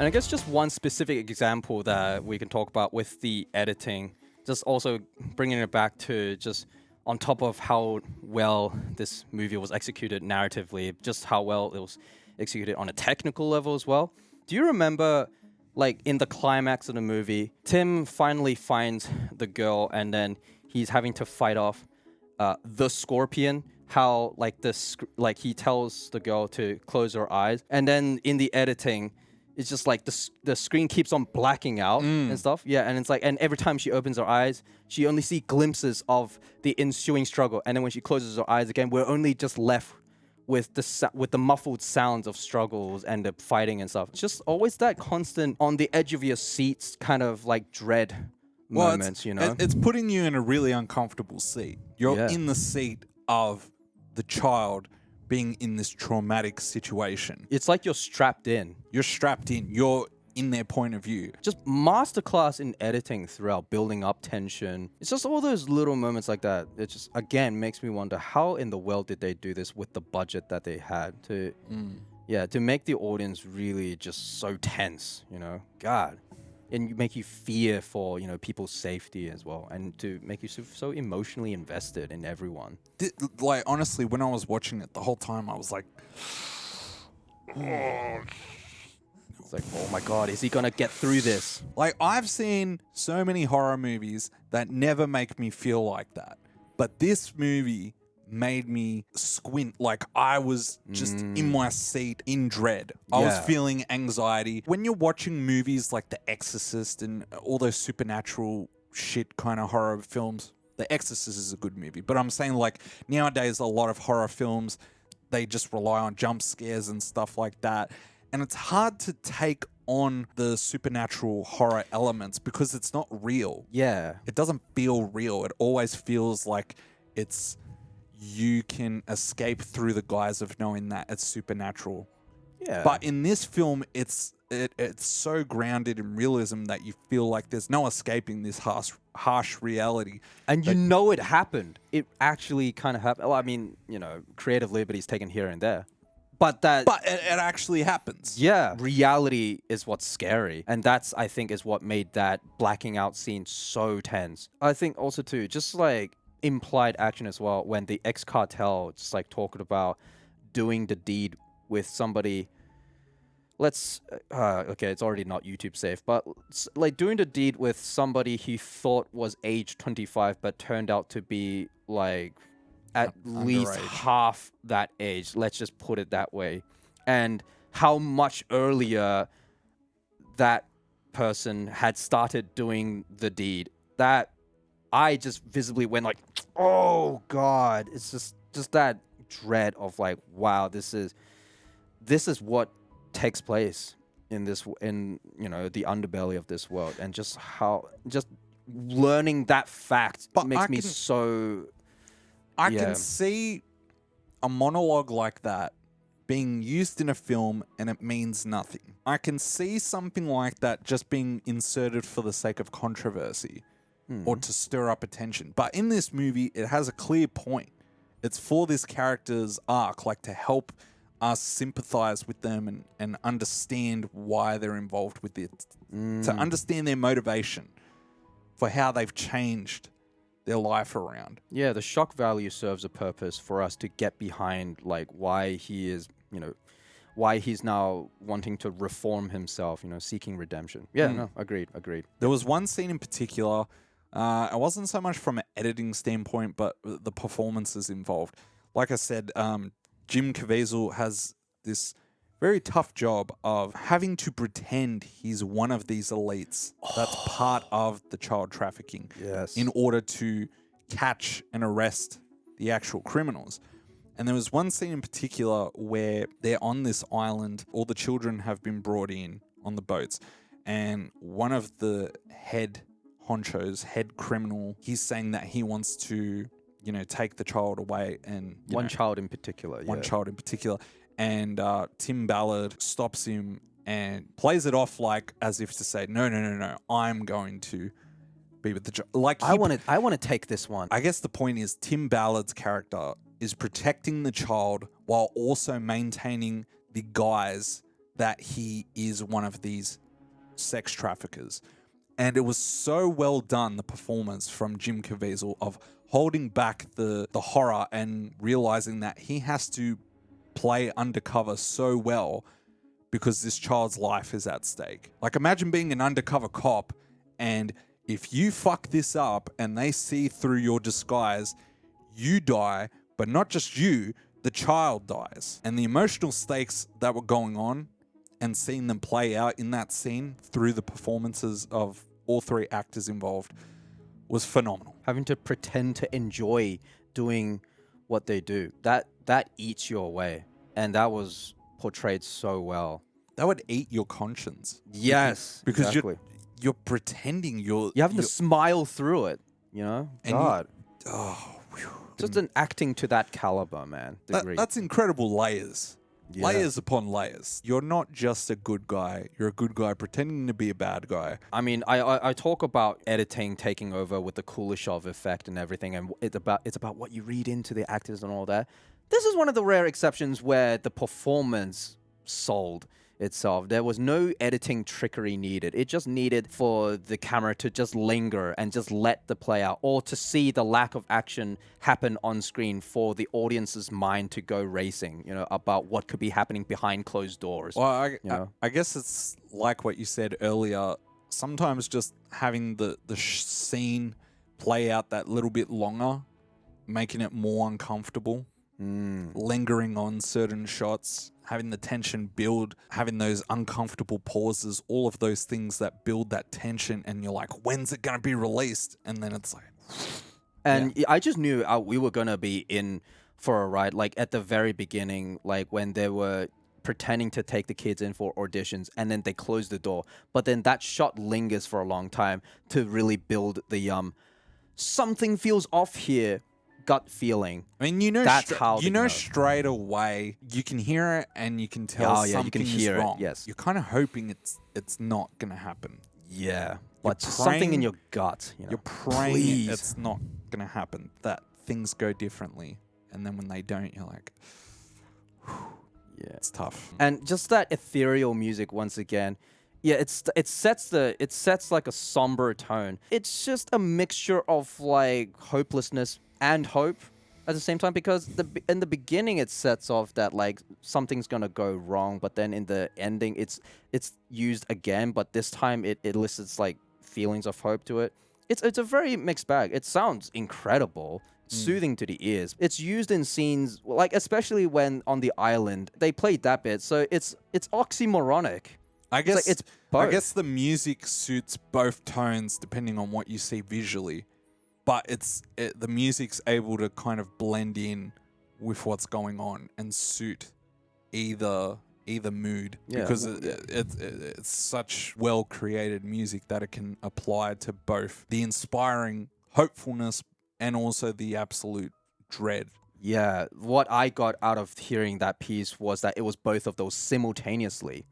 And I guess just one specific example that we can talk about with the editing, just also bringing it back to just on top of how well this movie was executed narratively, just how well it was executed on a technical level as well. Do you remember, like, in the climax of the movie, Tim finally finds the girl and then he's having to fight off the scorpion? How, like, like he tells the girl to close her eyes, and then in the editing, it's just like the screen keeps on blacking out and stuff. Yeah, and it's like, and every time she opens her eyes, she only sees glimpses of the ensuing struggle, and then when she closes her eyes again, we're only just left with the muffled sounds of struggles and the fighting and stuff. It's just always that constant on the edge of your seats kind of like dread moments, you know? It's putting you in a really uncomfortable seat. You're Yeah. in the seat of the child being in this traumatic situation. It's like you're strapped in. You're strapped in. You're in their point of view. Just masterclass in editing throughout, building up tension. It's just all those little moments like that. It just, again, makes me wonder how in the world did they do this with the budget that they had to, to make the audience really just so tense, you know? God. And make you fear for, you know, people's safety as well, and to make you so emotionally invested in everyone. Like, honestly, when I was watching it the whole time, I was like, It's like, oh my God, is he gonna get through this? like, I've seen so many horror movies that never make me feel like that. But this movie made me squint. Like, I was just in my seat in dread. I was Yeah. feeling anxiety. When you're watching movies like The Exorcist and all those supernatural shit kind of horror films, The Exorcist is a good movie. But I'm saying, like, nowadays a lot of horror films, they just rely on jump scares and stuff like that. And it's hard to take on the supernatural horror elements because it's not real. Yeah. It doesn't feel real. It always feels like it's you can escape through the guise of knowing that it's supernatural. Yeah. But in this film, it's so grounded in realism that you feel like there's no escaping this harsh reality. And you know it happened. It actually kind of happened. Well, I mean, you know, creative liberties taken here and there. But it actually happens. yeah, reality is what's scary. And that's, I think, is what made that blacking out scene so tense. I think also, too, just like implied action as well, when the ex-cartel just like talking about doing the deed with somebody. Okay, it's already not YouTube safe, but like doing the deed with somebody he thought was age 25, but turned out to be like at least Underage. half that age. Let's just put it that way. And how much earlier that person had started doing the deed, that I just visibly went like, oh God, it's just that dread of like, wow, this is what takes place in you know, the underbelly of this world, and just learning that fact But makes I me can- so I Yeah. can see a monologue like that being used in a film and it means nothing. I can see something like that just being inserted for the sake of controversy or to stir up attention. But in this movie, it has a clear point. It's for this character's arc, like to help us sympathize with them and understand why they're involved with it, to understand their motivation for how they've changed their life around. Yeah, the shock value serves a purpose for us to get behind, like, why he is, you know, why he's now wanting to reform himself, you know, seeking redemption. Yeah, no, agreed. There was one scene in particular, it wasn't so much from an editing standpoint, but the performances involved. Like I said, Jim Caviezel has this very tough job of having to pretend he's one of these elites that's part of the child trafficking Yes. in order to catch and arrest the actual criminals. And there was one scene in particular where they're on this island, all the children have been brought in on the boats, and one of the head honchos, head criminal, he's saying that he wants to, you know, take the child away, and One child in particular. one yeah. child in particular. And Tim Ballard stops him and plays it off like as if to say, no, I'm going to be with the child. Like I want to take this one. I guess the point is Tim Ballard's character is protecting the child while also maintaining the guise that he is one of these sex traffickers. And it was so well done, the performance from Jim Caviezel of holding back the horror and realizing that he has to play undercover so well because this child's life is at stake. Like, imagine being an undercover cop, and if you fuck this up and they see through your disguise, you die, but not just you, the child dies. And the emotional stakes that were going on and seeing them play out in that scene through the performances of all three actors involved was phenomenal. Having to pretend to enjoy doing what they do, that eats you away. And that was portrayed so well. That would eat your conscience. Yes, Because exactly. you're pretending you're You have to smile through it, you know? And God. oh, whew. Just an acting to that caliber, man. Degree. That's incredible layers. Yeah. Layers upon layers. You're not just a good guy. You're a good guy pretending to be a bad guy. I mean, I talk about editing taking over with the Kuleshov effect and everything, and it's about what you read into the actors and all that. This is one of the rare exceptions where the performance sold itself. There was no editing trickery needed. It just needed for the camera to just linger and just let the play out, or to see the lack of action happen on screen for the audience's mind to go racing, you know, about what could be happening behind closed doors. Well, you know? I guess it's like what you said earlier. Sometimes just having the scene play out that little bit longer, making it more uncomfortable, lingering on certain shots, having the tension build, having those uncomfortable pauses, all of those things that build that tension, and you're like, when's it going to be released? And then it's like... And I just knew we were going to be in for a ride. Like at the very beginning, like when they were pretending to take the kids in for auditions and then they closed the door. But then that shot lingers for a long time to really build the something feels off here gut feeling. I mean, you know, That's how you they know know. straight away. You can hear it, and you can tell Oh, yeah, you something can hear is it, wrong. yes. You're kind of hoping it's not going to happen. Yeah. You're But something in praying- your gut. You know? You're praying Please. it's not going to happen. That things go differently, and then when they don't, you're like, Yeah. it's tough. And just that ethereal music once again. Yeah, it sets like a somber tone. It's just a mixture of like hopelessness and hope at the same time, because in the beginning it sets off that like something's gonna go wrong, but then in the ending it's used again, but this time it elicits like feelings of hope to it. It's a very mixed bag. It sounds incredible. Soothing to the ears. It's used in scenes like, especially when on the island they played that bit, so it's oxymoronic. I guess it's I both. guess the music suits both tones depending on what you see visually, but the music's able to kind of blend in with what's going on and suit either mood, Yeah. because it's such well created music that it can apply to both the inspiring hopefulness and also the absolute dread. Yeah, what I got out of hearing that piece was that it was both of those simultaneously.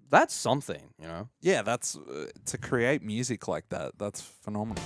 That's something, you know? Yeah, that's to create music like that. That's phenomenal.